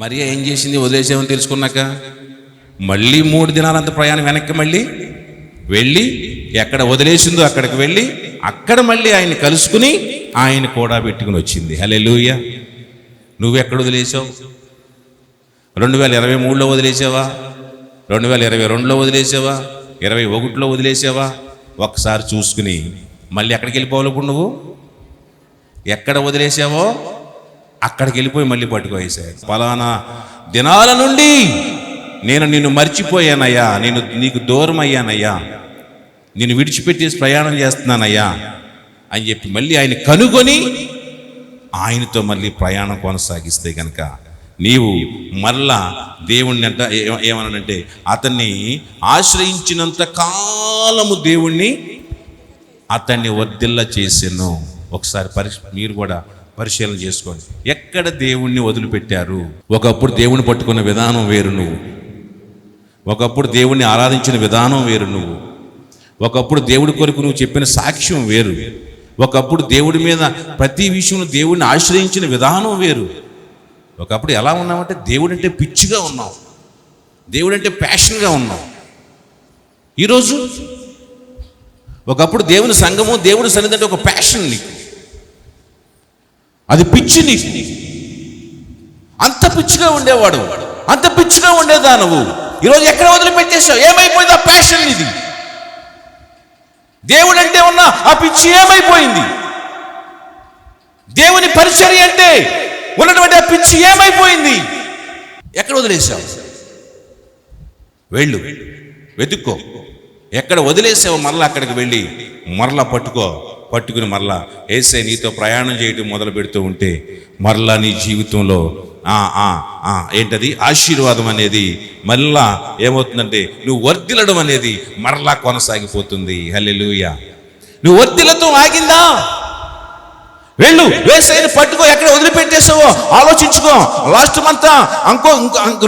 మరియా ఏం చేసింది? వదిలేసామని తెలుసుకున్నాక మళ్ళీ 3 దినాలంత ప్రయాణం వెనక్కి మళ్ళీ వెళ్ళి ఎక్కడ వదిలేసిందో అక్కడికి వెళ్ళి అక్కడ మళ్ళీ ఆయన్ని కలుసుకుని ఆయన కూడా పెట్టుకుని వచ్చింది. హల్లెలూయా. నువ్వెక్కడ వదిలేసావు? 2023లో వదిలేసావా? 2022లో వదిలేసావా? 21లో వదిలేసావా? ఒకసారి చూసుకుని మళ్ళీ ఎక్కడికి వెళ్ళిపోవాలి? ఇప్పుడు నువ్వు ఎక్కడ వదిలేసావో అక్కడికి వెళ్ళిపోయి మళ్ళీ పట్టుకోవేసావు. పలానా దినాల నుండి నేను నిన్ను మర్చిపోయానయ్యా, నీకు దూరం అయ్యానయ్యా, నేను విడిచిపెట్టేసి ప్రయాణం చేస్తున్నానయ్యా అని చెప్పి మళ్ళీ ఆయన కనుగొని ఆయనతో మళ్ళీ ప్రయాణం కొనసాగిస్తే కనుక నీవు మరలా దేవుణ్ణి అంట ఏమనంటే అతన్ని ఆశ్రయించినంత కాలము దేవుణ్ణి అతన్ని వర్ధిల్ల చేసాను. ఒకసారి మీరు కూడా పరిశీలన చేసుకోండి. ఎక్కడ దేవుణ్ణి వదిలిపెట్టారు? ఒకప్పుడు దేవుని పట్టుకున్న విధానం వేరు నువ్వు, ఒకప్పుడు దేవుణ్ణి ఆరాధించిన విధానం వేరు నువ్వు, ఒకప్పుడు దేవుడి కొరకు నువ్వు చెప్పిన సాక్ష్యం వేరు, ఒకప్పుడు దేవుడి మీద ప్రతి విషయంలో దేవుడిని ఆశ్రయించిన విధానం వేరు. ఒకప్పుడు ఎలా ఉన్నామంటే దేవుడు అంటే పిచ్చిగా ఉన్నాం, దేవుడు అంటే ప్యాషన్గా ఉన్నాం. ఈరోజు ఒకప్పుడు దేవుని సంఘము దేవుడి సన్నిధి అంటే ఒక ప్యాషన్, నీకు అది పిచ్చి. నీకు అంత పిచ్చిగా ఉండేవాడు, అంత పిచ్చిగా ఉండేదా నువ్వు? ఈరోజు ఎక్కడ వదిలిపెట్టేశావు? ఏమైపోయింది ఆ ప్యాషన్? ఇది దేవుడు అంటే ఉన్న ఆ పిచ్చి ఏమైపోయింది? దేవుని పరిచర్య అంటే ఉన్నటువంటి ఆ పిచ్చి ఏమైపోయింది? ఎక్కడ వదిలేసావు? వెళ్ళు, వెతుక్కో. ఎక్కడ వదిలేసావు మరలా అక్కడికి వెళ్ళి మరలా పట్టుకుని మరలా యేసే నీతో ప్రయాణం చేయడం మొదలు పెడుతూ ఉంటే మరలా నీ జీవితంలో ఏంటది ఆశీర్వాదం అనేది మరలా ఏమవుతుందంటే నువ్వు వర్ధిల్లడం అనేది మరలా కొనసాగిపోతుంది. హల్లెలూయా. నువ్వు వర్ధిల్లతో ఆగిందా? వెళ్ళు, యేసయ్యని పట్టుకో. ఎక్కడ వదిలిపెట్టేసావో ఆలోచించుకో. లాస్ట్ మంత్ ఇంకో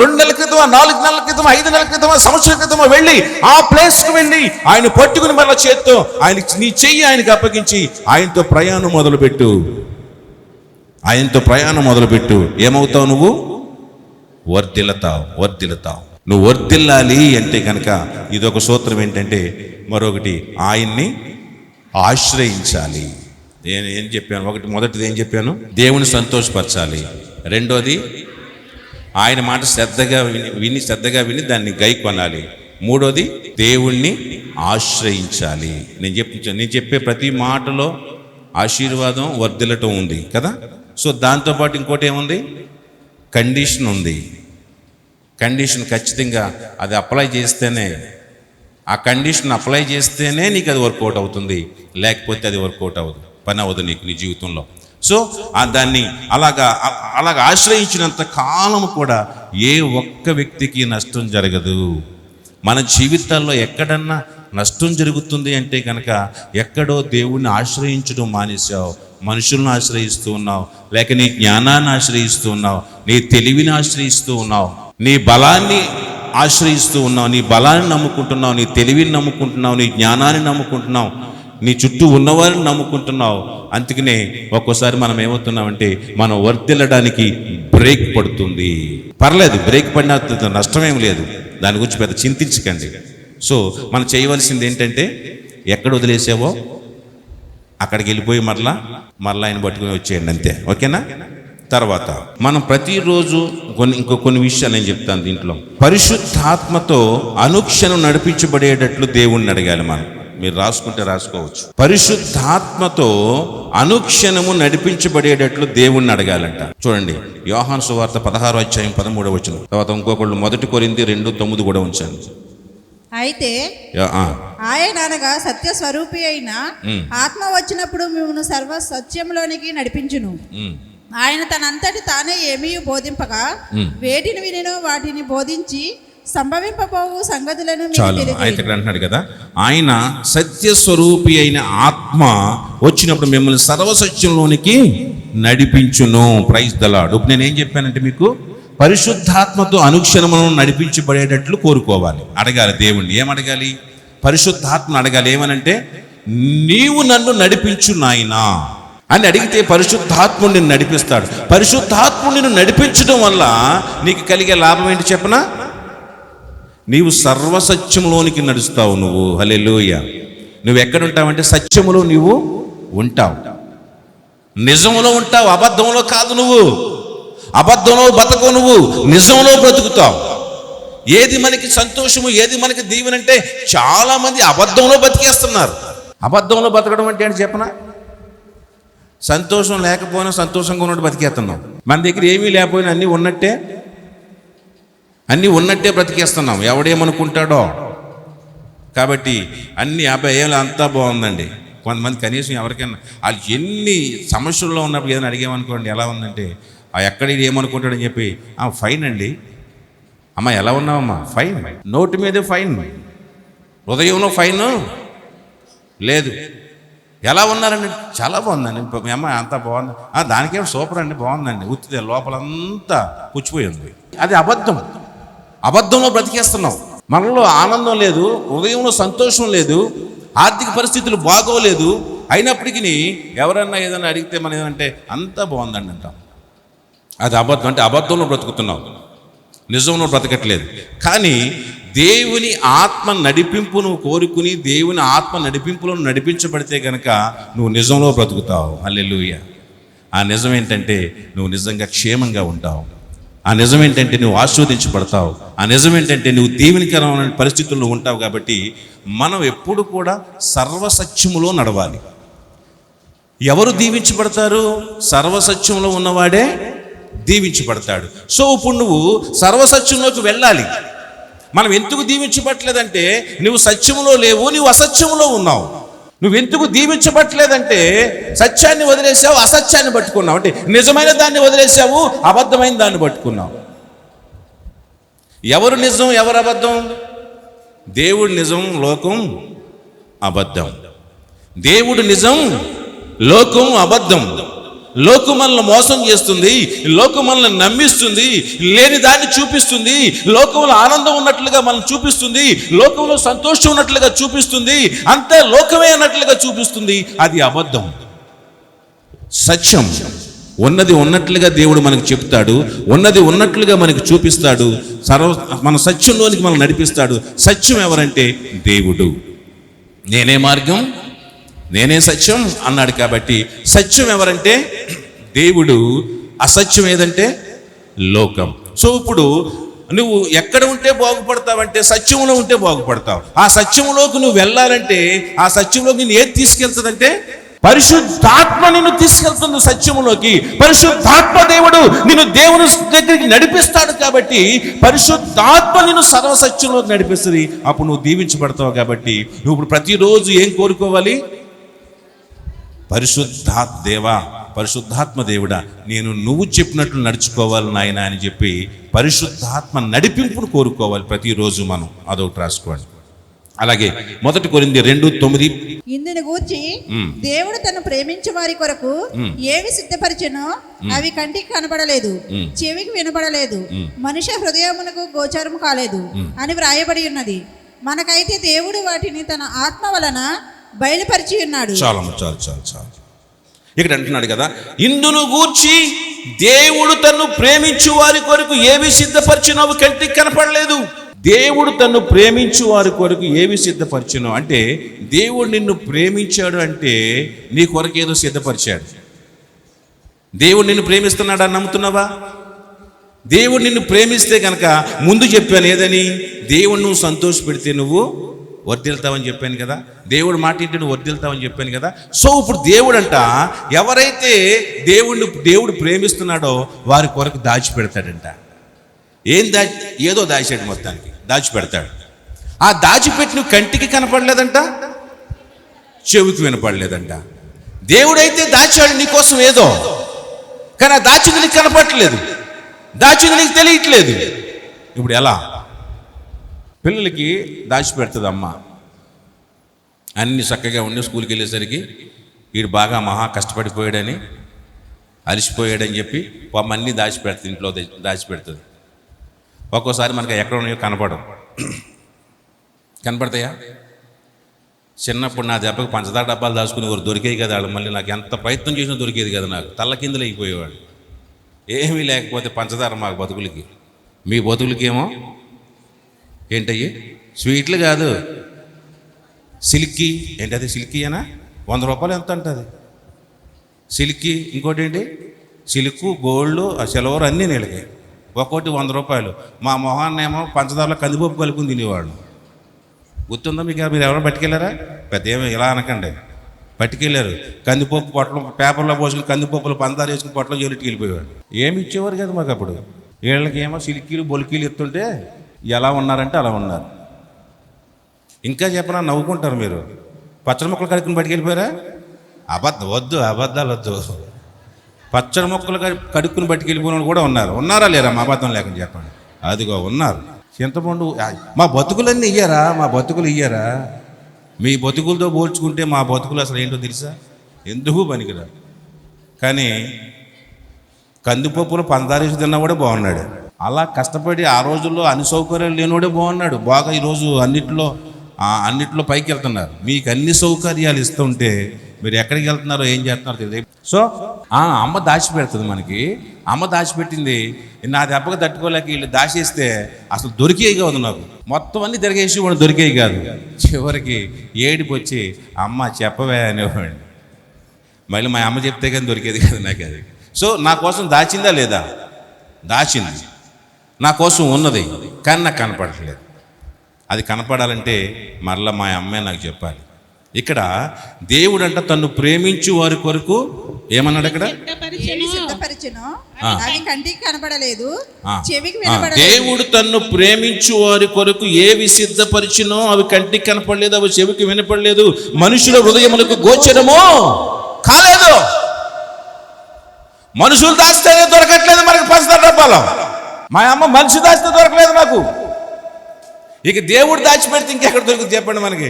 2 నెలల క్రితం, 4 నెలల క్రితం, 5 నెలల క్రితం, సంవత్సరం క్రితం వెళ్ళి ఆ ప్లేస్కి వెళ్ళి ఆయన పట్టుకుని మళ్ళీ చేత్తో నీ చెయ్యి ఆయనకి అప్పగించి ఆయనతో ప్రయాణం మొదలుపెట్టు. ఆయనతో ప్రయాణం మొదలుపెట్టు. ఏమవుతావు? నువ్వు వర్ధిల్లుతావు. నువ్వు వర్ధిల్లాలి అంటే కనుక ఇదొక సూత్రం. ఏంటంటే మరొకటి ఆయన్ని ఆశ్రయించాలి. నేను ఏం చెప్పాను? మొదటిది ఏం చెప్పాను? దేవుని సంతోషపరచాలి. రెండోది ఆయన మాట శ్రద్ధగా విని దాన్ని గైకొనాలి. మూడోది దేవుణ్ణి ఆశ్రయించాలి. నేను చెప్పే ప్రతి మాటలో ఆశీర్వాదం, వర్ధిల్లటం ఉంది కదా. సో దాంతోపాటు ఇంకోటి ఏముంది? కండిషన్ ఉంది. కండిషన్ ఖచ్చితంగా అది అప్లై చేస్తేనే, ఆ కండిషన్ అప్లై చేస్తేనే నీకు అది వర్కౌట్ అవుతుంది, లేకపోతే అది వర్కౌట్ అవ్వదు, పని అవ్వదు నీకు నీ జీవితంలో. సో దాన్ని అలాగా ఆశ్రయించినంత కాలం కూడా ఏ ఒక్క వ్యక్తికి నష్టం జరగదు. మన జీవితాల్లో ఎక్కడన్నా నష్టం జరుగుతుంది అంటే కనుక ఎక్కడో దేవుణ్ణి ఆశ్రయించడం మానేసావు, మనుషులను ఆశ్రయిస్తూ ఉన్నావు, లేక నీ జ్ఞానాన్ని ఆశ్రయిస్తూ ఉన్నావు, నీ తెలివిని ఆశ్రయిస్తూ ఉన్నావు, నీ బలాన్ని ఆశ్రయిస్తూ ఉన్నావు, నీ బలాన్ని నమ్ముకుంటున్నావు, నీ తెలివిని నమ్ముకుంటున్నావు, నీ జ్ఞానాన్ని నమ్ముకుంటున్నావు, నీ చుట్టూ ఉన్నవారిని నమ్ముకుంటున్నావు. అందుకనే ఒక్కోసారి మనం ఏమవుతున్నామంటే మనం వర్ధిల్లడానికి బ్రేక్ పడుతుంది. పర్లేదు, బ్రేక్ పడిన నష్టమేం లేదు, దాని గురించి పెద్ద చింతించకండి. సో మనం చేయవలసింది ఏంటంటే ఎక్కడ వదిలేసావో అక్కడికి వెళ్ళిపోయి మరలా ఆయన పట్టుకుని వచ్చేయండి, అంతే. ఓకేనా? తర్వాత మనం ప్రతిరోజు కొన్ని విషయాలు నేను చెప్తాను దీంట్లో. పరిశుద్ధాత్మతో అనుక్షణం నడిపించబడేటట్లు దేవుణ్ణి అడగాలి మనం. మీరు రాసుకుంటే రాసుకోవచ్చు. పరిశుద్ధాత్మతో అనుక్షణము నడిపించబడేటట్లు దేవుణ్ణి అడగాలంట. చూడండి, యోహాను సువార్త 16వ అధ్యాయం 13వ వచనం. తర్వాత ఇంకొకళ్ళు 1 కొరింథీ 2:9 కూడా ఉంచాను. అయితే ఆయన అనగా సత్య స్వరూపి అయిన ఆత్మ వచ్చినప్పుడు మిమ్మల్ని సర్వ సత్యంలోనికి నడిపించును. ఆయన తనంతటి తానే ఏమీ బోధింపగా వేటిని వినినో వాటిని బోధించి సంభవింపబోవు సంగతులను చాలు. అయితే అంటున్నాడు కదా, ఆయన సత్యస్వరూపి అయిన ఆత్మ వచ్చినప్పుడు మిమ్మల్ని సర్వసత్యంలోనికి నడిపించును. Praise the Lord. ఇప్పుడు నేనేం చెప్పానంటే మీకు పరిశుద్ధాత్మతో అనుక్షణమును నడిపించబడేటట్లు కోరుకోవాలి. అడగాలి దేవుణ్ణి. ఏమడగాలి? పరిశుద్ధాత్మను అడగాలి. ఏమనంటే, నీవు నన్ను నడిపించు నాయనా అని అడిగితే పరిశుద్ధాత్ముడు నిన్ను నడిపిస్తాడు. పరిశుద్ధాత్ముడు నిన్ను నడిపించడం వల్ల నీకు కలిగే లాభం ఏంటి చెప్పనా? నీవు సర్వసత్యంలోనికి నడుస్తావు. నువ్వు హల్లెలూయా. నువ్వు ఎక్కడుంటావంటే సత్యములో నీవు ఉంటావు, నిజంలో ఉంటావు, అబద్ధంలో కాదు. నువ్వు అబద్ధంలో బతకవు, నువ్వు నిజంలో బ్రతుకుతావు. ఏది మనకి సంతోషము, ఏది మనకి దీవెనంటే చాలా మంది అబద్ధంలో బతికేస్తున్నారు. అబద్ధంలో బతకడం అంటే ఏంటి చెప్పనా? సంతోషం లేకపోయినా సంతోషంగా ఉన్నట్టు బతికేస్తున్నాం. మన దగ్గర ఏమీ లేకపోయినా అన్నీ ఉన్నట్టే బ్రతికేస్తున్నాం. ఎవడేమనుకుంటాడో. కాబట్టి అన్ని అబ్బాయిలు అంతా బాగుందండి. కొంతమంది కనీసం ఎవరికైనా వాళ్ళు ఎన్ని సమస్యల్లో ఉన్నప్పుడు ఏదైనా అడిగామనుకోండి, ఎలా ఉందంటే ఎక్కడ ఏమనుకుంటాడని చెప్పి ఫైన్ అండి. అమ్మ ఎలా ఉన్నావమ్మా? ఫైన్. నోటి మీదే ఫైన్, హృదయంలో ఫైన్ లేదు. ఎలా ఉన్నారండి? చాలా బాగుందండి. మీ అమ్మ అంతా బాగుంది. దానికేమో సూపర్ అండి, బాగుందండి. ఉత్తిదే లోపలంతా పుచ్చిపోయింది. అది అబద్ధం. అబద్ధంలో బ్రతికేస్తున్నాం. మనలో ఆనందం లేదు, హృదయంలో సంతోషం లేదు, ఆర్థిక పరిస్థితులు బాగోలేదు. అయినప్పటికీ ఎవరన్నా ఏదైనా అడిగితే మనం ఏదంటే అంతా బాగుందండి అంటాం. అది అబద్ధం. అంటే అబద్ధంలో బ్రతుకుతున్నాం, నిజంలో బ్రతకట్లేదు. కానీ దేవుని ఆత్మ నడిపింపు నువ్వు కోరుకుని దేవుని ఆత్మ నడిపింపులో నడిపించబడితే కనుక నువ్వు నిజంలో బ్రతుకుతావు. హల్లెలూయా. ఆ నిజం ఏంటంటే నువ్వు నిజంగా క్షేమంగా ఉంటావు. ఆ నిజం ఏంటంటే నువ్వు ఆశీర్వదించబడతావు. ఆ నిజం ఏంటంటే నువ్వు దీవెనకరమైన పరిస్థితుల్లో ఉంటావు. కాబట్టి మనం ఎప్పుడు కూడా సర్వసత్యములో నడవాలి. ఎవరు దీవించబడతారు? సర్వసత్యంలో ఉన్నవాడే దీవించబడతాడు. సో ఇప్పుడు నువ్వు సర్వసత్యంలోకి వెళ్ళాలి. మనం ఎందుకు దీవించబట్టలేదంటే నువ్వు సత్యములో లేవు, నువ్వు అసత్యములో ఉన్నావు. నువ్వెందుకు దీవించబట్టలేదంటే సత్యాన్ని వదిలేసావు, అసత్యాన్ని పట్టుకున్నావు. అంటే నిజమైన దాన్ని వదిలేసావు, అబద్ధమైన దాన్ని పట్టుకున్నావు. ఎవరు నిజం, ఎవరు అబద్ధం? దేవుడు నిజం, లోకం అబద్ధం. దేవుడు నిజం, లోకం అబద్ధం. లోకం మనల్ని మోసం చేస్తుంది, లోకం మనల్ని నమ్మిస్తుంది, లేని దాన్ని చూపిస్తుంది, లోకంలో ఆనందం ఉన్నట్లుగా మనల్ని చూపిస్తుంది, లోకంలో సంతోషం ఉన్నట్లుగా చూపిస్తుంది, అంతే లోకమే అన్నట్లుగా చూపిస్తుంది. అది అబద్ధం. సత్యం ఉన్నది ఉన్నట్లుగా దేవుడు మనకు చెప్తాడు, ఉన్నది ఉన్నట్లుగా మనకు చూపిస్తాడు. మన సత్యంలోనికి మనం నడిపిస్తాడు. సత్యం ఎవరంటే దేవుడు. నేనే మార్గం, నేనే సత్యం అన్నాడు. కాబట్టి సత్యం ఎవరంటే దేవుడు, అసత్యం ఏదంటే లోకం. సో ఇప్పుడు నువ్వు ఎక్కడ ఉంటే బాగుపడతావంటే సత్యంలో ఉంటే బాగుపడతావు. ఆ సత్యంలోకి నువ్వు వెళ్ళాలంటే ఆ సత్యంలోకి నేను ఏది తీసుకెళ్తుందంటే పరిశుద్ధాత్మ నిన్ను తీసుకెళ్తుంది సత్యములోకి. పరిశుద్ధాత్మ దేవుడు నిన్ను దేవుని దగ్గరికి నడిపిస్తాడు. కాబట్టి పరిశుద్ధాత్మ నిన్ను సర్వసత్యంలోకి నడిపిస్తుంది. అప్పుడు నువ్వు దీవించబడతావు. కాబట్టి నువ్వు ఇప్పుడు ప్రతిరోజు ఏం కోరుకోవాలి? పరిశుద్ధాత్మ దేవుడా, నేను నువ్వు చెప్పినట్లు నడుచుకోవాలి నాయన అని చెప్పి పరిశుద్ధాత్మ నడిపింపును కోరుకోవాలి ప్రతిరోజు మనం. అదొకటి రాసుకోండి. అలాగే 1 కొరింథీ 2:9 ఇందుని గూర్చి దేవుడు తను ప్రేమించే వారి కొరకు ఏవి సిద్ధపరిచెనో అవి కంటికి కనబడలేదు, చెవికి వినబడలేదు, మనుష్య హృదయమునకు గోచరము కాలేదు అని వ్రాయబడి ఉన్నది. మనకైతే దేవుడు వాటిని తన ఆత్మ వలన బయలుపరిచి ఉన్నాడు. చాలు. ఇక్కడ అంటున్నాడు కదా, ఇందును గూర్చి దేవుడు తన్ను ప్రేమించు వారి కొరకు ఏవి సిద్ధపరిచినో అవి కంటికి కనపడలేదు. దేవుడు తన్ను ప్రేమించు వారి కొరకు ఏవి సిద్ధపరిచినో అంటే దేవుడు నిన్ను ప్రేమించాడు అంటే నీ కొరకు ఏదో సిద్ధపరిచాడు. దేవుడు నిన్ను ప్రేమిస్తున్నాడు అని నమ్ముతున్నావా? దేవుడు నిన్ను ప్రేమిస్తే కనుక ముందు చెప్పాను ఏదని, దేవుడు నువ్వు సంతోషపెడితే నువ్వు వర్ధిల్తావని చెప్పాను కదా, దేవుడు మాట ఇంటి నువ్వు వర్ధిల్తావని చెప్పాను కదా. సో ఇప్పుడు దేవుడు అంట ఎవరైతే దేవుడు ప్రేమిస్తున్నాడో వారి కొరకు దాచిపెడతాడంట. ఏదో దాచాడు, మొత్తానికి దాచిపెడతాడు. ఆ దాచిపెట్టి నువ్వు కంటికి కనపడలేదంట, చెవికి వినపడలేదంట. దేవుడైతే దాచాడు నీకోసం ఏదో, కానీ ఆ దాచింది నీకు కనపడలేదు, దాచింది నీకు తెలియట్లేదు. ఇప్పుడు ఎలా? పిల్లలకి దాచిపెడుతుంది అమ్మ. అన్ని చక్కగా ఉండి స్కూల్కి వెళ్ళేసరికి వీడు బాగా మహా కష్టపడిపోయాడని అలసిపోయాడని చెప్పి పాపం అన్నీ దాచిపెడుతుంది, ఇంట్లో దాచిపెడుతుంది. ఒక్కోసారి మనకి ఎక్కడ ఉన్నాయో కనపడతాయా? చిన్నప్పుడు నా దెబ్బకి పంచదార డబ్బాలు దాచుకుని ఒకరు దొరికేది కదా వాళ్ళు. మళ్ళీ నాకు ఎంత ప్రయత్నం చేసినా దొరికేది కదా, నాకు తల్ల కిందలు అయిపోయేవాడు. ఏమీ లేకపోతే పంచదార మాకు బతుకులకి, మీ బతుకులకేమో ఏంటయ్యి స్వీట్లు కాదు, సిల్కీ. ఏంటది సిల్కీ అనా? 100 రూపాయలు ఎంత అంటుంది సిల్కీ. ఇంకోటి ఏంటి సిల్కు, గోల్డ్, సిల్వర్ అన్నీ నెలకి ఒక్కోటి 100 రూపాయలు. మా మొహాన్నేమో పంచదారలో కందిపప్పు కలుపుకుని తినేవాడు. గుర్తుందా మీకు? మీరు ఎవరైనా పట్టుకెళ్ళారా? పెద్ద ఏమో ఇలా అనకండి, పట్టుకెళ్ళారు. కందిపప్పు పొట్టలు పేపర్లో పోసుకుని కందిపప్పులు పంచదార వేసుకుని పొట్టలో జోలికి వెళ్ళిపోయేవాడు. ఏమి ఇచ్చేవారు కదా మాకు అప్పుడు. వీళ్ళకి ఏమో సిల్కీలు బొలికీలు ఎత్తుంటే ఎలా ఉన్నారంటే అలా ఉన్నారు. ఇంకా చెప్పనా, నవ్వుకుంటారు మీరు. పచ్చడి మొక్కలు కడుక్కుని పట్టుకెళ్ళిపోయారా? అబద్ధాలు వద్దు. పచ్చడి మొక్కలు కడుక్కుని పట్టుకెళ్ళిపోయిన వాళ్ళు కూడా ఉన్నారా లేరా? మా అబద్ధం లేకుండా చెప్పండి. అదిగో ఉన్నారు. చింతపండు. మా బతుకులన్నీ ఇయ్యారా? మా బతుకులు ఇయ్యారా? మీ బతుకులతో పోల్చుకుంటే మా బతుకులు అసలు ఏంటో తెలుసా? ఎందుకు పనికిరా. కానీ కందిపప్పులు పంచదారేసి తిన్నా కూడా బాగున్నాడు. అలా కష్టపడి ఆ రోజుల్లో అన్ని సౌకర్యాలు లేనివాడే బాగున్నాడు. బాగా ఈరోజు అన్నిట్లో పైకి వెళ్తున్నారు. మీకు అన్ని సౌకర్యాలు ఇస్తుంటే మీరు ఎక్కడికి వెళ్తున్నారో ఏం చేస్తున్నారో తెలియదు. సో అమ్మ దాచిపెడుతుంది మనకి. అమ్మ దాచిపెట్టింది నా దెబ్బకి తట్టుకోలేక వీళ్ళు దాచేస్తే అసలు దొరికేవి కాదు. నాకు మొత్తం అన్నీ తిరిగేసి వాడు దొరికేవి కాదు. చివరికి ఏడుపు వచ్చి అమ్మ చెప్పవే అనేవాడిని. మళ్ళీ మా అమ్మ చెప్తే కానీ దొరికేది కాదు నాకు అది. సో నా కోసం దాచిందా లేదా? దాచింది. నా కోసం ఉన్నది, కానీ నాకు కనపడట్లేదు. అది కనపడాలంటే మరలా మా అమ్మే నాకు చెప్పాలి. ఇక్కడ దేవుడు అంట తను ప్రేమించు వారి కొరకు ఏమన్నాడు? అక్కడ సిద్ధపరిచెను, అవి కంటికి కనపడలేదు, చెవికి వినపడలేదు. దేవుడు తన్ను ప్రేమించు వారి కొరకు ఏవి సిద్ధపరిచినో అవి కంటికి కనపడలేదు, అవి చెవికి వినపడలేదు, మనుషుల హృదయములకు గోచరమో కాలేదు. మనుషులు దాస్తేనే దొరకట్లేదు మనకు పంచదార డబ్బాలో. మా అమ్మ మనిషి దాస్తే దొరకలేదు నాకు. ఇక దేవుడు దాచిపెడితే ఇంకెక్కడ దొరుకుతుంది చెప్పండి మనకి?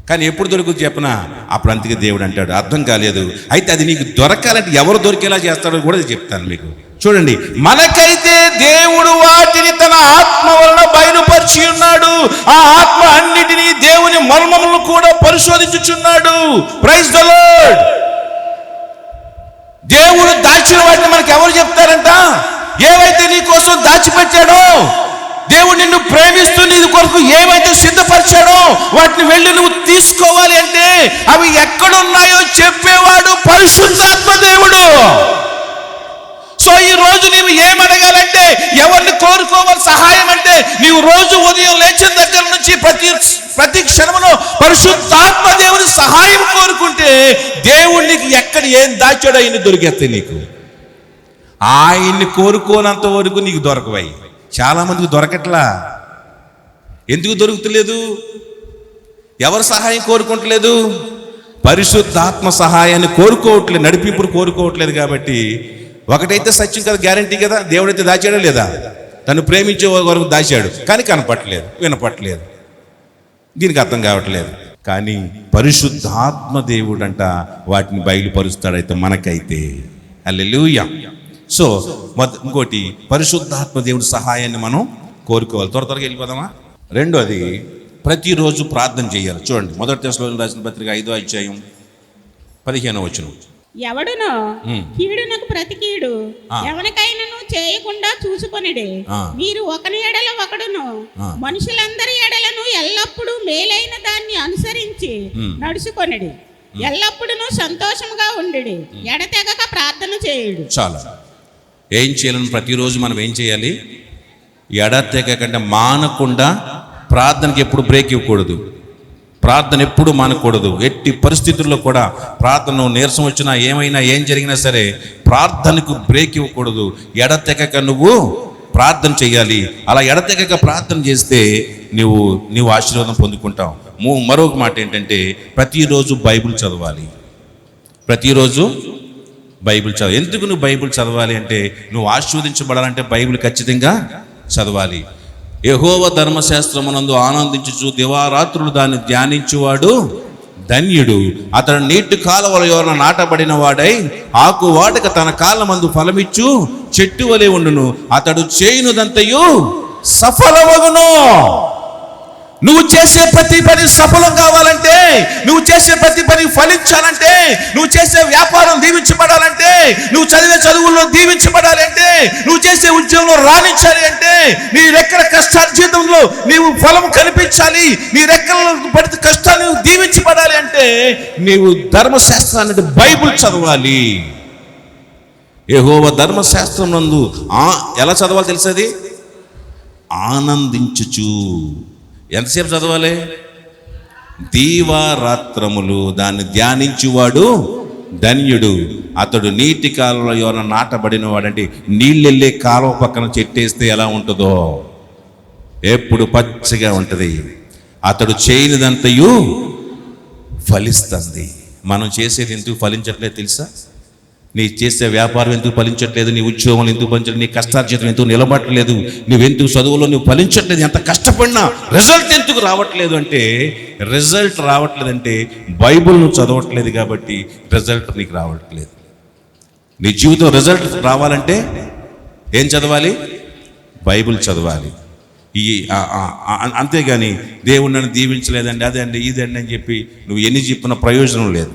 కానీ ఎప్పుడు దొరుకుతుంది చెప్పనా? అప్పుడు అందుకే దేవుడు అంటాడు, అర్థం కాలేదు అయితే అది నీకు దొరకాలంటే ఎవరు దొరికేలా చేస్తాడో కూడా చెప్తాను మీకు. చూడండి, మనకైతే దేవుడు వాటిని తన ఆత్మ వలన బయలుపరిచి ఉన్నాడు. ఆ ఆత్మ అన్నిటినీ దేవుని మర్మములను కూడా పరిశోధించుచున్నాడు. Praise the lord. దేవుడు దాచిన వాటిని మనకి ఎవరు చెప్తారంట? ఏవైతే నీ కోసం దాచిపెట్టాడో, దేవుడు నిన్ను ప్రేమిస్తూ నీ కొరకు ఏవైతే సిద్ధపరిచాడో వాటిని వెళ్ళి నువ్వు తీసుకోవాలి అంటే అవి ఎక్కడున్నాయో చెప్పేవాడు పరిశుద్ధాత్మ దేవుడు. సో ఈ రోజు నీవు ఏమడగాలంటే, ఎవరిని కోరుకోవాలి సహాయం అంటే, నీవు రోజు ఉదయం లేచిన దగ్గర నుంచి ప్రతి క్షణంలో పరిశుద్ధాత్మ దేవుని సహాయం కోరుకుంటే దేవుడు నీకు ఎక్కడ ఏం దాచాడో ఆయన దొరికేస్తాయి నీకు. ఆయన్ని కోరుకోనంత వరకు నీకు దొరకవాయి. చాలా మందికి దొరకట్లా. ఎందుకు దొరుకుతలేదు? ఎవరు సహాయం కోరుకోవట్లేదు? పరిశుద్ధాత్మ సహాయాన్ని కోరుకోవట్లేదు, నడిపింపును కోరుకోవట్లేదు. కాబట్టి ఒకటైతే సత్యం కదా, గ్యారంటీ కదా, దేవుడైతే దాచాడా లేదా? తను ప్రేమించే వరకు దాచాడు, కానీ కనపట్లేదు, వినపట్లేదు, దీనికి అర్థం కావట్లేదు. కానీ పరిశుద్ధాత్మ దేవుడంట వాటిని బయలుపరుస్తాడైతే మనకైతే. హల్లెలూయా. సో ఇంకోటి, పరిశుద్ధాత్మ దేవుడి సహాయాన్ని మనం కోరుకోవాలి. త్వరగా వెళ్ళిపోదామా? రెండోది, ప్రతిరోజు ప్రార్థన చేయాలి. చూడండి, 1 తెస్సలోనికీయులకు రాసిన పత్రిక 5వ అధ్యాయం 15వ వచనం. ఎవడునో కీడునకు ప్రతి కీడు ఎవరికైనాను చేయకుండా చూసుకొనిడే. మీరు ఒకని ఎడల ఒకడును మనుషులందరి ఎడలను ఎల్లప్పుడూ మేలైన దాన్ని అనుసరించి నడుచుకొనిడి. ఎల్లప్పుడూ సంతోషంగా ఉండి ఎడతెగక ప్రార్థన చేయుడు. చాలా ఏం చేయాలని ప్రతిరోజు మనం ఏం చేయాలి? ఎడతెగకుండా మానకుండా ప్రార్థనకి ఎప్పుడు బ్రేక్ ఇవ్వకూడదు. ప్రార్థన ఎప్పుడు మానకూడదు. ఎట్టి పరిస్థితుల్లో కూడా ప్రార్థన నీరసం వచ్చినా ఏమైనా ఏం జరిగినా సరే ప్రార్థనకు బ్రేక్ ఇవ్వకూడదు. ఎడతెగక నువ్వు ప్రార్థన చేయాలి. అలా ఎడతెగక ప్రార్థన చేస్తే నువ్వు ఆశీర్వాదం పొందుకుంటావు. మరొక మాట ఏంటంటే, ప్రతిరోజు బైబిల్ చదవాలి. ప్రతిరోజు బైబిల్ చదవాలి. ఎందుకు నువ్వు బైబిల్ చదవాలి అంటే, నువ్వు ఆశీర్వదించబడాలంటే బైబిల్ ఖచ్చితంగా చదవాలి. యెహోవా ధర్మశాస్త్రమునందు ఆనందించుచు దివారాత్రులు దాన్ని ధ్యానించువాడు ధన్యుడు అతడు నీటి కాలువల యోరన నాటబడిన వాడై ఆకు వాడక తన కాళ్ళ మందు ఫలమిచ్చు చెట్టు వలె ఉండును, అతడు చేయునుదంతయు సఫలమగును. నువ్వు చేసే ప్రతి పని సఫలం కావాలంటే, నువ్వు చేసే ప్రతి పని ఫలించాలంటే, నువ్వు చేసే వ్యాపారం దీవించబడాలంటే, నువ్వు చదివే చదువుల్లో దీవించబడాలి అంటే, నువ్వు చేసే ఉద్యోగంలో రాణించాలి అంటే, నీ రెక్కల కష్టార్జితంలో నీవు ఫలం కనిపించాలి, నీ రెక్కల పడితే కష్టాలు దీవించబడాలి అంటే నీవు ధర్మశాస్త్రాన్ని బైబిల్ చదవాలి. యెహోవా ధర్మశాస్త్రం నందు ఎలా చదవాలి తెలుసది? ఆనందించుచు. ఎంతసేపు చదవాలి? దీవారాత్రములు దాన్ని ధ్యానించువాడు ధన్యుడు, అతడు నీటి కాలువలో ఎవరైనా నాటబడిన వాడంటే నీళ్ళెళ్ళే కాలువ పక్కన చెట్టేస్తే ఎలా ఉంటుందో ఎప్పుడు పచ్చగా ఉంటుంది. అతడు చేయనిదంతయు ఫలిస్తుంది. మనం చేసేది ఎందుకు ఫలించట్లేదు తెలుసా? నీ చేసే వ్యాపారం ఎందుకు ఫలించట్లేదు? నీ ఉద్యోగం ఎందుకు ఫలించట్లేదు? నీ కష్టార్జితం ఎందుకు నిలబడట్లేదు? నువ్వెందుకు చదువులో నువ్వు ఫలించట్లేదు? ఎంత కష్టపడినా రిజల్ట్ ఎందుకు రావట్లేదు అంటే, రిజల్ట్ రావట్లేదంటే బైబిల్ నువ్వు చదవట్లేదు కాబట్టి రిజల్ట్ నీకు రావట్లేదు. నీ జీవితం రిజల్ట్ రావాలంటే ఏం చదవాలి? బైబిల్ చదవాలి. అంతేగాని దేవుడు నన్ను దీవించలేదండి, అదండి ఇదండి అని చెప్పి నువ్వు ఎన్ని చెప్పిన ప్రయోజనం లేదు.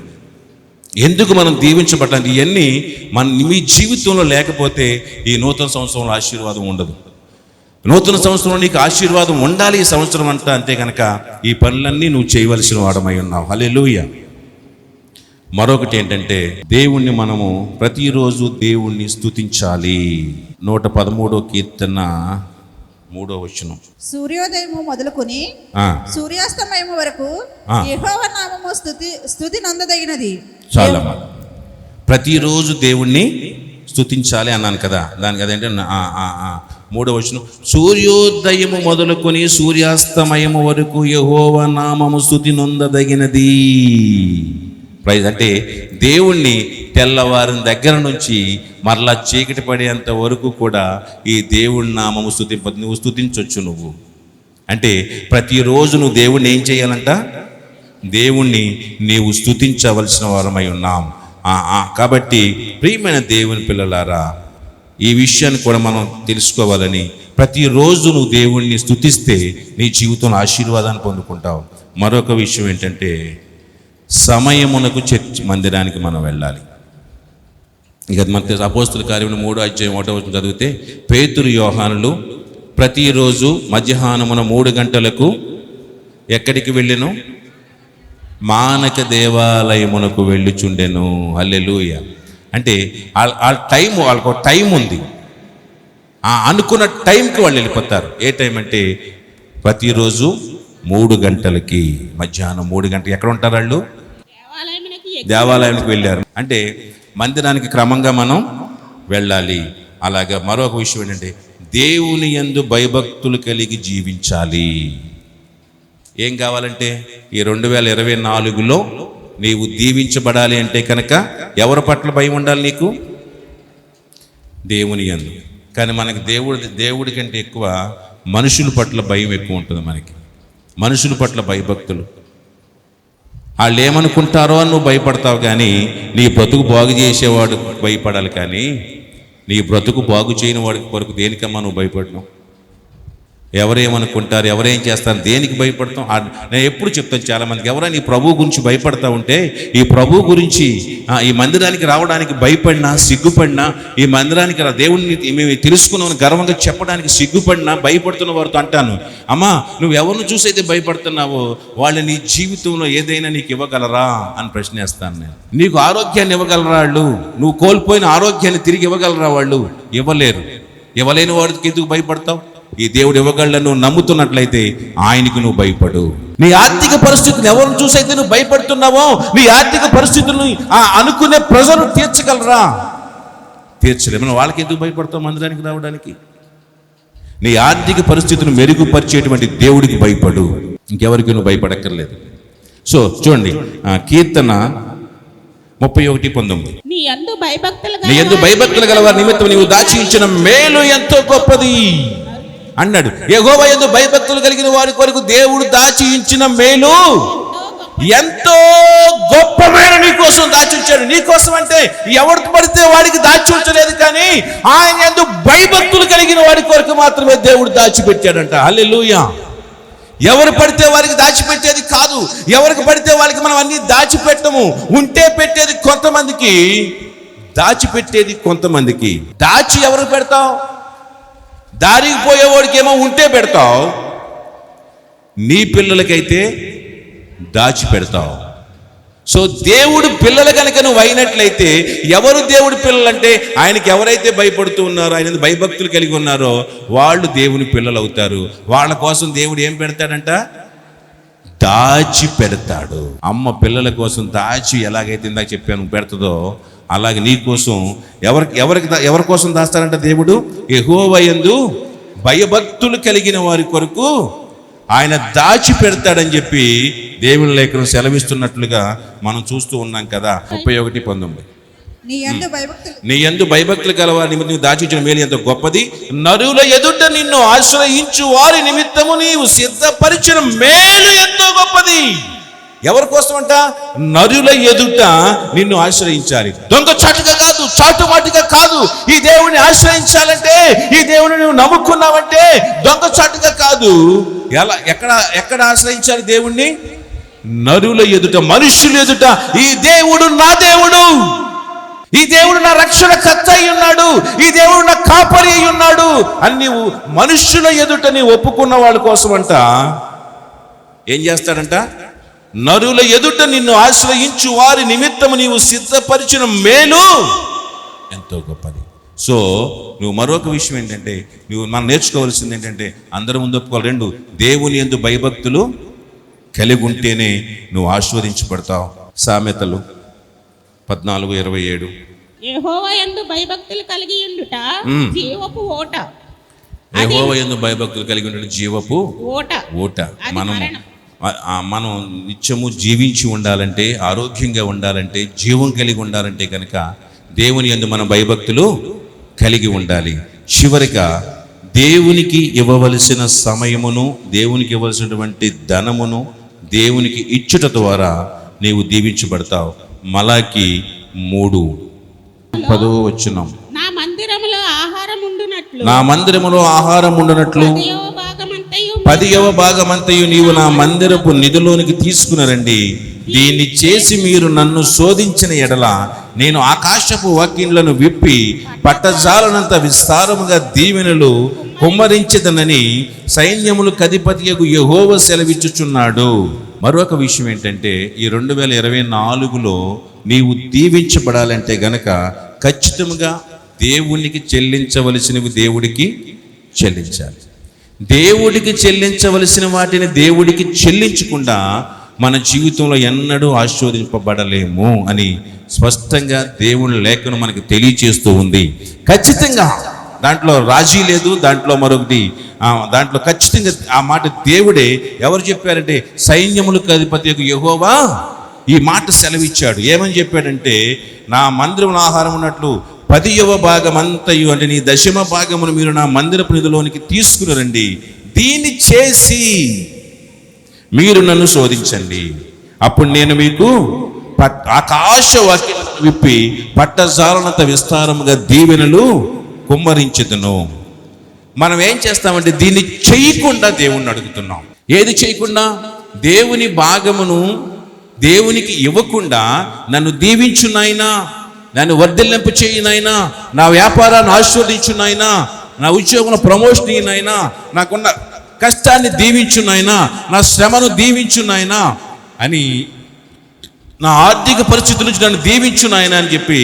ఎందుకు మనం దీవించబడ్డానికి ఇవన్నీ మీ జీవితంలో లేకపోతే ఈ నూతన సంవత్సరంలో ఆశీర్వాదం ఉండదు. నూతన సంవత్సరంలో నీకు ఆశీర్వాదం ఉండాలి ఈ సంవత్సరం అంతా. అంతే కనుక ఈ పనులన్నీ నువ్వు చేయవలసిన వాడమై ఉన్నావు. హల్లెలూయా. మరొకటి ఏంటంటే, దేవుణ్ణి మనము ప్రతిరోజు దేవుణ్ణి స్తుతించాలి. 113వ కీర్తన 3వ వచనం. సూర్యోదయము మొదలుకొని సూర్యాస్తమయము వరకు యెహోవా నామము స్తుతి నందదగినది. చాలా ప్రతిరోజు దేవుణ్ణి స్తుతించాలి అన్నాను కదా. దానికి అదేంటే 3వ వచనం, సూర్యోదయము మొదలుకొని సూర్యాస్తమయము వరకు యెహోవా నామము స్తుతి నొందదగినది. ప్రైజ్ అంటే దేవుణ్ణి తెల్లవారిన దగ్గర నుంచి మరలా చీకటి పడేంత వరకు కూడా ఈ దేవుడి నామము నువ్వు స్తుతించవచ్చు. నువ్వు అంటే ప్రతిరోజు నువ్వు దేవుణ్ణి ఏం చేయాలంట? దేవుణ్ణి నీవు స్తుతించవలసిన వారమై ఉన్నాం. కాబట్టి ప్రియమైన దేవుని పిల్లలారా, ఈ విషయాన్ని కూడా మనం తెలుసుకోవాలని, ప్రతిరోజు నువ్వు దేవుణ్ణి స్తుతిస్తే నీ జీవితంలో ఆశీర్వాదాన్ని పొందుకుంటావు. మరొక విషయం ఏంటంటే, సమయమునకు చర్చ్ మందిరానికి మనం వెళ్ళాలి. ఇక మన అపోస్తుల కార్యములు 3వ అధ్యాయం 1వ వచనం చదివితే, పేతురు యోహానులు ప్రతిరోజు మధ్యాహ్నమున 3 గంటలకు ఎక్కడికి వెళ్ళెను? మానక దేవాలయమునకు వెళ్ళుచుండెను. హల్లెలూయా. అంటే వాళ్ళకు టైం ఉంది. అనుకున్న టైంకి వాళ్ళు వెళ్ళిపోతారు. ఏ టైం అంటే ప్రతిరోజు 3 గంటలకి, మధ్యాహ్నం 3 గంటలకి. ఎక్కడ ఉంటారు వాళ్ళు? దేవాలయానికి వెళ్ళారు. అంటే మందిరానికి క్రమంగా మనం వెళ్ళాలి. అలాగా మరొక విషయం ఏంటంటే, దేవుని యందు భయభక్తులు కలిగి జీవించాలి. ఏం కావాలంటే, ఈ 2024లో నీవు దీవించబడాలి అంటే కనుక ఎవరి పట్ల భయం ఉండాలి నీకు? దేవుని యందు. కానీ మనకి దేవుడి కంటే ఎక్కువ మనుషుల పట్ల భయం ఎక్కువ ఉంటుంది. మనకి మనుషుల పట్ల భయభక్తులు. వాళ్ళు ఏమనుకుంటారో అని నువ్వు భయపడతావు, కానీ నీ బ్రతుకు బాగు చేసేవాడు భయపడాలి. కానీ నీ బ్రతుకు బాగు చేయని వాడికి కొరకు దేనికమ్మా నువ్వు భయపడను? ఎవరేమనుకుంటారు, ఎవరేం చేస్తారు, దేనికి భయపడతాం? నేను ఎప్పుడు చెప్తాను చాలామందికి, ఎవరైనా ఈ ప్రభు గురించి భయపడతా ఉంటే, ఈ ప్రభు గురించి ఈ మందిరానికి రావడానికి భయపడినా, సిగ్గుపడినా, ఈ మందిరానికి దేవుణ్ణి మేము తెలుసుకున్నామని గర్వంగా చెప్పడానికి సిగ్గుపడినా, భయపడుతున్న వారితో అంటాను, అమ్మా నువ్వు ఎవరిని చూసైతే భయపడుతున్నావో వాళ్ళు నీ జీవితంలో ఏదైనా నీకు ఇవ్వగలరా అని ప్రశ్నిస్తాను నేను. నీకు ఆరోగ్యాన్ని ఇవ్వగలరా వాళ్ళు? నువ్వు కోల్పోయిన ఆరోగ్యాన్ని తిరిగి ఇవ్వగలరా వాళ్ళు? ఇవ్వలేరు. ఇవ్వలేని వాడికి ఎందుకు భయపడతావు? ఈ దేవుడు ఇవ్వగలను నువ్వు నమ్ముతున్నట్లయితే ఆయనకు నువ్వు భయపడు. నీ ఆర్థిక పరిస్థితిని ఎవరిని చూసైతే నువ్వు భయపడుతున్నావో, నీ ఆర్థిక పరిస్థితులను అనుకునే ప్రజలు తీర్చగలరా? తీర్చలేము. మనం వాళ్ళకి ఎందుకు భయపడతావు? మందిరానికి రావడానికి. నీ ఆర్థిక పరిస్థితిని మెరుగుపరిచేటువంటి దేవుడికి భయపడు, ఇంకెవరికి నువ్వు భయపడక్కర్లేదు. సో చూడండి, కీర్తన 31:19, నీ యందు భయభక్తులు గలవారి నిమిత్తం నీవు దాచి ఉంచిన మేలు ఎంతో గొప్పది అన్నాడు. యెహోవా యందు భయభక్తులు కలిగిన వారి కొరకు దేవుడు దాచి ఉంచిన మేలు ఎంతో గొప్పమైన నీ కోసం దాచి ఉంచాడు. నీ కోసం అంటే ఎవరు పడితే వాడికి దాచి ఉంచలేదు, కానీ ఆయన యందు భయభక్తులు కలిగిన వాడి కొరకు మాత్రమే దేవుడు దాచిపెట్టాడంట. హల్లెలూయా. ఎవరు పడితే వారికి దాచిపెట్టేది కాదు, ఎవరికి పడితే వాళ్ళకి మనం అన్ని దాచిపెట్టము. ఉంటే పెట్టేది కొంతమందికి, దాచిపెట్టేది కొంతమందికి. దాచి ఎవరికి పెడతావు? దారికి పోయేవాడికి ఏమో ఉంటే పెడతావు, నీ పిల్లలకైతే దాచి పెడతావు. సో దేవుడు పిల్లలు కనుక నువ్వు అయినట్లయితే, ఎవరు దేవుడి పిల్లలంటే ఆయనకి ఎవరైతే భయపడుతూ ఉన్నారో, ఆయన భయభక్తులు కలిగి ఉన్నారో వాళ్ళు దేవుని పిల్లలు అవుతారు. వాళ్ళ కోసం దేవుడు ఏం పెడతాడంట? దాచి పెడతాడు. అమ్మ పిల్లల కోసం దాచి ఎలాగైతే ఇందాక చెప్పాను పెడతాదో, అలాగే నీ కోసం ఎవరి కోసం దాస్తాడంట దేవుడు? యెహోవా యందు భయభక్తులు కలిగిన వారి కొరకు ఆయన దాచి పెడతాడని చెప్పి దేవుని లేఖనం సెలవిస్తున్నట్లుగా మనం చూస్తూ ఉన్నాం కదా. 31:19 నీ యందు భయభక్తులు గలవారి నిమిత్తం నీవు దాచించిన మేలు ఎంత గొప్పది, నరుల ఎదుట నిన్ను ఆశ్రయించు వారి నిమిత్తము నీవు సిద్ధపరిచిన మేలు ఎంతో గొప్పది. ఎవరి కోసం అంట? నరుల ఎదుట నిన్ను ఆశ్రయించాలి. దొంగ చాటుగా కాదు, చాటుమాటుగా కాదు. ఈ దేవుని ఆశ్రయించాలంటే, ఈ దేవుని నువ్వు నమ్ముకున్నావంటే దొంగ చాటుగా కాదు. ఎక్కడ ఆశ్రయించాలి దేవుణ్ణి? నరుల ఎదుట, మనుషుల ఎదుట. ఈ దేవుడు నా దేవుడు, ఈ దేవుడు నా రక్షణ కర్త అయి ఉన్నాడు, ఈ దేవుడు నా కాపరి అయి ఉన్నాడు అని నీవు మనుషుల ఎదుట నీవు ఒప్పుకున్న వాళ్ళ కోసం అంట ఏం చేస్తాడంట? నరుల ఎదుట నిన్ను ఆశ్రయించు వారి నిమిత్తము నీవు సిద్ధపరిచిన మేలు ఎంతో గొప్పది. సో నువ్వు మరొక విషయం ఏంటంటే, మనం నేర్చుకోవాల్సింది ఏంటంటే, అందరి ముందు ఒప్పుకోవాలి. 2, దేవుని యందు భయభక్తులు కలిగి ఉంటేనే నువ్వు ఆశీర్వదించబడతావు. సామెతలు 14:27 యెహోవా యందు భయభక్తులు కలిగి ఉండుట జీవపు ఓట. యెహోవా యందు భయభక్తులు కలిగి ఉండుట జీవపు ఓట. మనం నిత్యము జీవించి ఉండాలంటే, ఆరోగ్యంగా ఉండాలంటే, జీవం కలిగి ఉండాలంటే కనుక దేవుని యందు మన భయభక్తులు కలిగి ఉండాలి. చివరిగా దేవునికి ఇవ్వవలసిన సమయమును, దేవునికి ఇవ్వవలసినటువంటి ధనమును దేవునికి ఇచ్చుట ద్వారా నీవు దీవించబడతావు. మలాకి 3:10 నా మందిరములో ఆహారం ఉండునట్లు 10వ భాగమంతయు నీవు నా మందిరపు నిధిలోనికి తీసుకుని రండి. దీన్ని చేసి మీరు నన్ను శోధించిన ఎడల నేను ఆకాశపు వాకిళ్లను విప్పి పట్టజాలనంత విస్తారముగా దీవెనలు కుమ్మరించదనని సైన్యములకు అధిపతియగు యెహోవా సెలవిచ్చుచున్నాడు. మరొక విషయం ఏంటంటే, ఈ 2024లో నీవు దీవించబడాలంటే గనక ఖచ్చితంగా దేవునికి చెల్లించవలసినవి దేవుడికి చెల్లించాలి. దేవుడికి చెల్లించవలసిన వాటిని దేవుడికి చెల్లించకుండా మన జీవితంలో ఎన్నడూ ఆశీర్వదింపబడలేము అని స్పష్టంగా దేవుని లేఖను మనకు తెలియచేస్తూ ఉంది. ఖచ్చితంగా దాంట్లో రాజీ లేదు, దాంట్లో మరొకటి, దాంట్లో ఖచ్చితంగా ఆ మాట దేవుడే ఎవరు చెప్పారంటే, సైన్యములకు అధిపతి యెహోవా ఈ మాట సెలవిచ్చాడు. ఏమని చెప్పాడంటే, నా మందిరమున ఆహారం ఉన్నట్లు 10వ భాగమంతయు అంటే నీ 10వ భాగమును మీరు నా మందిరపు నిధిలోనికి తీసుకుని రండి. దీన్ని చేసి మీరు నన్ను శోధించండి, అప్పుడు నేను మీకు ఆకాశ వాక్యాలను విప్పి పట్టజాలనంత విస్తారముగా దీవెనలు కుమ్మరించుదును. మనం ఏం చేస్తామంటే, దీన్ని చేయకుండా దేవుణ్ణి అడుగుతున్నాం. ఏది చేయకుండా? దేవుని భాగమును దేవునికి ఇవ్వకుండా, నన్ను దీవించు నాయనా, నన్ను వర్ధిల్లింప చేయి నాయనా, నా వ్యాపారాన్ని ఆశీర్వదించు నాయనా, నా ఉద్యోగంలో ప్రమోషన్ ఇయ్యి నాయనా, నాకున్న కష్టాన్ని దీవించు నాయనా, నా శ్రమను దీవించు నాయనా అని, నా ఆర్థిక పరిస్థితి నుంచి నన్ను దీవించు నాయనా అని చెప్పి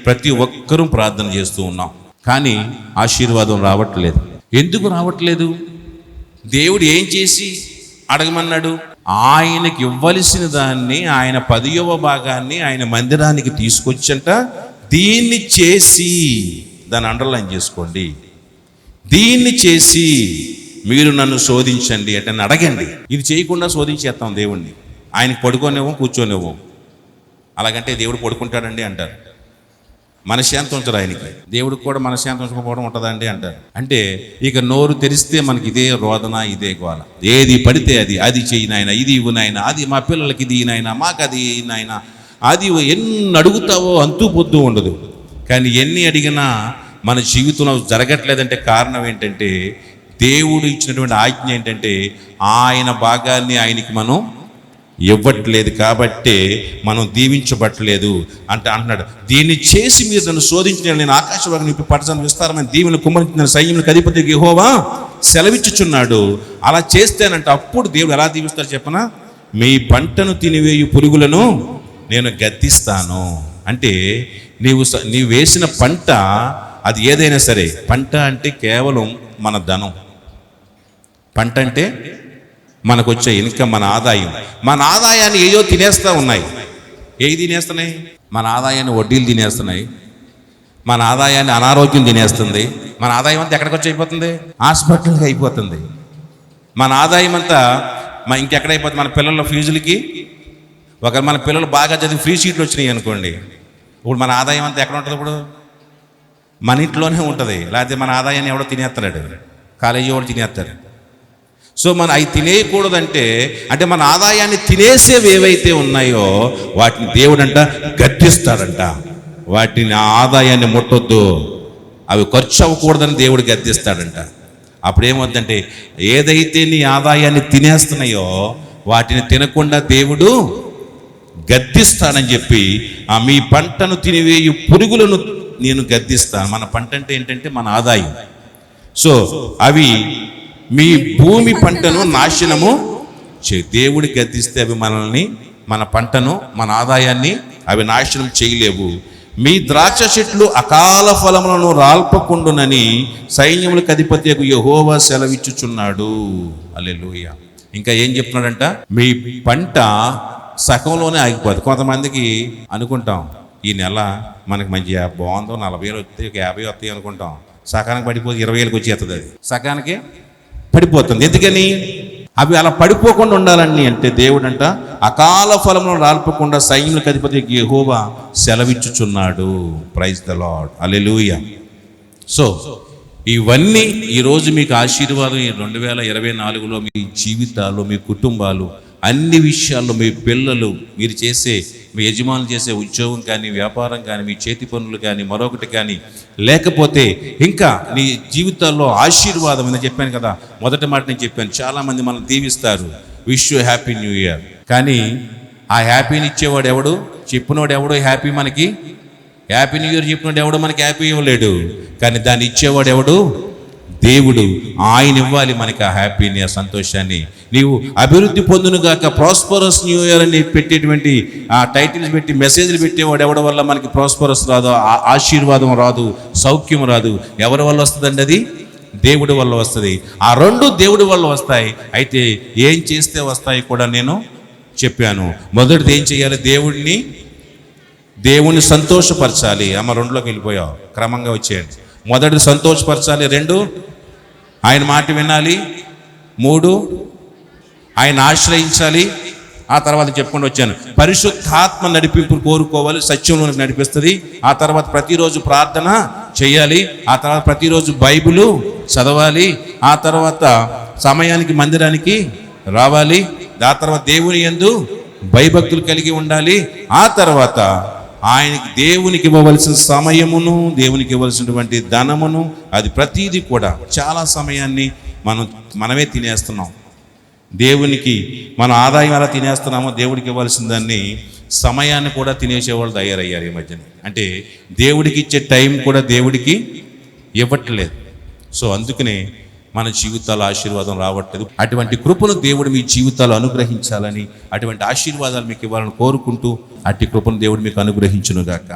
ప్రతి ఒక్కరూ ప్రార్థన చేస్తూ ఉన్నాం. కానీ ఆశీర్వాదం రావట్లేదు. ఎందుకు రావట్లేదు? దేవుడు ఏం చేసి అడగమన్నాడు? ఆయనకి ఇవ్వవలసిన దాన్ని, ఆయన 10వ భాగాన్ని ఆయన మందిరానికి తీసుకొచ్చంట. దీన్ని చేసి, దాన్ని అండర్లైన్ చేసుకోండి, దీన్ని చేసి మీరు నన్ను శోధించండి అంటే అడగండి. ఇది చేయకుండా శోధించేస్తాం దేవుణ్ణి. ఆయనకి పడుకోనివ్వం, కూర్చోనివ్వం. అలాగంటే దేవుడు పడుకుంటాడండి అంటారు. మనశ్శాంతి ఉంచరు ఆయనకి. దేవుడికి కూడా మనశ్శాంతి ఉంచకపోవడం ఉంటుందండి అంటారు. అంటే ఇక నోరు తెరిస్తే మనకి ఇదే రోదన, ఇదే గోల. ఏది పడితే అది చెయ్యి నాయన, ఇది ఇవ్వు నాయన, అది మా పిల్లలకి ఇది నాయన, మాకు అది నాయన, అది ఎన్ని అడుగుతావో అంతూ పొద్దు ఉండదు. కానీ ఎన్ని అడిగినా మన జీవితంలో జరగట్లేదంటే కారణం ఏంటంటే దేవుడు ఇచ్చినటువంటి ఆజ్ఞ ఏంటంటే ఆయన భాగాన్ని ఆయనకి మనం ఇవ్వట్లేదు. కాబట్టి మనం దీవించబట్టలేదు అంటున్నాడు. దీన్ని చేసి మీరు నన్ను శోధించిన నేను ఆకాశవాణి నింపి పట్టణం విస్తారమైన దీవెనలు కుమ్మరించిన సైన్యములకు అధిపతి యెహోవా సెలవిచ్చుచున్నాడు. అలా చేస్తేనంటే అప్పుడు దేవుడు ఎలా దీవిస్తాడు చెప్పనా? మీ పంటను తినివేయు పురుగులను నేను గద్దిస్తాను. అంటే నీవు వేసిన పంట అది ఏదైనా సరే, పంట అంటే కేవలం మన ధనం. పంట అంటే మనకు వచ్చే ఇన్కమ్, మన ఆదాయం. మన ఆదాయాన్ని ఏయో తినేస్తూ ఉన్నాయి. ఏవి తినేస్తున్నాయి? మన ఆదాయాన్ని వడ్డీలు తినేస్తున్నాయి, మన ఆదాయాన్ని అనారోగ్యం తినేస్తుంది. మన ఆదాయం అంతా ఎక్కడికి వచ్చి అయిపోతుంది? హాస్పిటల్కి అయిపోతుంది. మన ఆదాయం అంతా ఇంకెక్కడైపోతుంది? మన పిల్లల ఫీజులకి. మన పిల్లలు బాగా చదివి ఫ్రీ సీట్లు వచ్చినాయి అనుకోండి, ఇప్పుడు మన ఆదాయం అంతా ఎక్కడ ఉంటుంది? ఇప్పుడు మన ఇంట్లోనే ఉంటుంది. లేకపోతే మన ఆదాయాన్ని ఎవడో తినేస్తాడు, కాలేజీ వాడు తినేస్తాడు. సో మనం అవి తినేయకూడదంటే, అంటే మన ఆదాయాన్ని తినేసేవి ఏవైతే ఉన్నాయో వాటిని దేవుడంట గద్దిస్తాడంట. వాటిని ఆదాయాన్ని ముట్టొద్దు, అవి ఖర్చు అవ్వకూడదని దేవుడు గద్దిస్తాడంట. అప్పుడేమవుతుందంటే ఏదైతే నీ ఆదాయాన్ని తినేస్తున్నాయో వాటిని తినకుండా దేవుడు గద్దిస్తానని చెప్పి మీ పంటను తినివేయు పురుగులను నేను గద్దిస్తాను. మన పంట అంటే ఏంటంటే మన ఆదాయం. సో అవి మీ భూమి పంటను నాశనము దేవుడి గద్దిస్తే అవి మనల్ని, మన పంటను, మన ఆదాయాన్ని అవి నాశనం చేయలేవు. మీ ద్రాక్ష చెట్లు అకాల ఫలములను రాల్పకుండునని సైన్యములకు అధిపతి యెహోవా సెలవిచ్చుచున్నాడు. హల్లెలూయా. ఇంకా ఏం చెప్తున్నాడంట? మీ పంట సగంలోనే ఆగిపోదు. కొంతమందికి అనుకుంటాం ఈ నెల మనకి మంచి బాగుందో 40,000 వస్తాయి, 50 వస్తాయి అనుకుంటాం. సకానికి పడిపోతే 20,000కి వచ్చేస్తుంది. అది సకానికి పడిపోతుంది. ఎందుకని? అవి అలా పడిపోకుండా ఉండాలని అంటే దేవుడు అంట అకాల ఫలములను రాల్పకుండా సైన్యులకు అధిపతి యెహోవా సెలవిచ్చుచున్నాడు. Praise the Lord. Hallelujah. So ఇవన్నీ ఈరోజు మీకు ఆశీర్వాదం. ఈ 2024లో మీ జీవితాలు, మీ కుటుంబాలు, అన్ని విషయాల్లో, మీ పిల్లలు, మీరు చేసే, మీ యజమానులు చేసే ఉద్యోగం కానీ, వ్యాపారం కానీ, మీ చేతి పనులు కానీ, మరొకటి కానీ, లేకపోతే ఇంకా నీ జీవితాల్లో ఆశీర్వాదం. నేను చెప్పాను కదా, మొదటి మాట నేను చెప్పాను, చాలామంది మనం దీవిస్తారు, wish you happy new year. కానీ ఆ హ్యాపీని ఇచ్చేవాడు ఎవడు? చెప్పినోడు ఎవడో హ్యాపీ మనకి హ్యాపీ న్యూ ఇయర్ చెప్పినోడు ఎవడో మనకి హ్యాపీ ఇవ్వలేడు. కానీ దాన్ని ఇచ్చేవాడు ఎవడు? దేవుడు. ఆయన ఇవ్వాలి మనకి ఆ హ్యాపీని, ఆ సంతోషాన్ని. నీవు అభివృద్ధి పొందునుగాక, ప్రాస్పరస్ న్యూ ఇయర్ అని పెట్టేటువంటి ఆ టైటిల్స్ పెట్టి మెసేజ్లు పెట్టేవాడు ఎవడి వల్ల మనకి ప్రాస్పరస్ రాదు, ఆశీర్వాదం రాదు, సౌఖ్యం రాదు. ఎవరి వల్ల వస్తుందండి? అది దేవుడి వల్ల వస్తుంది. ఆ రెండు దేవుడి వల్ల వస్తాయి. అయితే ఏం చేస్తే వస్తాయి కూడా నేను చెప్పాను. మొదటిది ఏం చేయాలి? దేవుణ్ణి సంతోషపరచాలి. అమ్మ రెండులోకి వెళ్ళిపోయావు, క్రమంగా వచ్చేయండి. మొదటి సంతోషపరచాలి, 2 ఆయన మాట వినాలి, 3 ఆయన ఆశ్రయించాలి. ఆ తర్వాత చెప్పుకుంటూ వచ్చాను, పరిశుద్ధాత్మ నడిపింపు కోరుకోవాలి, సత్యంలోకి నడిపిస్తుంది. ఆ తర్వాత ప్రతిరోజు ప్రార్థన చేయాలి. ఆ తర్వాత ప్రతిరోజు బైబిలు చదవాలి. ఆ తర్వాత సమయానికి మందిరానికి రావాలి. ఆ తర్వాత దేవుని యందు భయభక్తులు కలిగి ఉండాలి. ఆ తర్వాత ఆయనకి, దేవునికి ఇవ్వవలసిన సమయమును, దేవునికి ఇవ్వవలసినటువంటి ధనమును, అది ప్రతీది కూడా చాలా సమయాన్ని మనమే తినేస్తున్నాం. దేవునికి మన ఆదాయం ఎలా తినేస్తున్నామో దేవుడికి ఇవ్వాల్సిన దాన్ని, సమయాన్ని కూడా తినేసేవాళ్ళు తయారయ్యారు ఈ మధ్యన. అంటే దేవుడికి ఇచ్చే టైం కూడా దేవుడికి ఇవ్వట్లేదు. సో అందుకనే మన జీవితాల ఆశీర్వాదం రావట్లేదు. అటువంటి కృపను దేవుడు మీ జీవితాలు అనుగ్రహించాలని, అటువంటి ఆశీర్వాదాలు మీకు ఇవ్వాలని కోరుకుంటూ, అట్టి కృపను దేవుడు మీకు అనుగ్రహించునుగాక.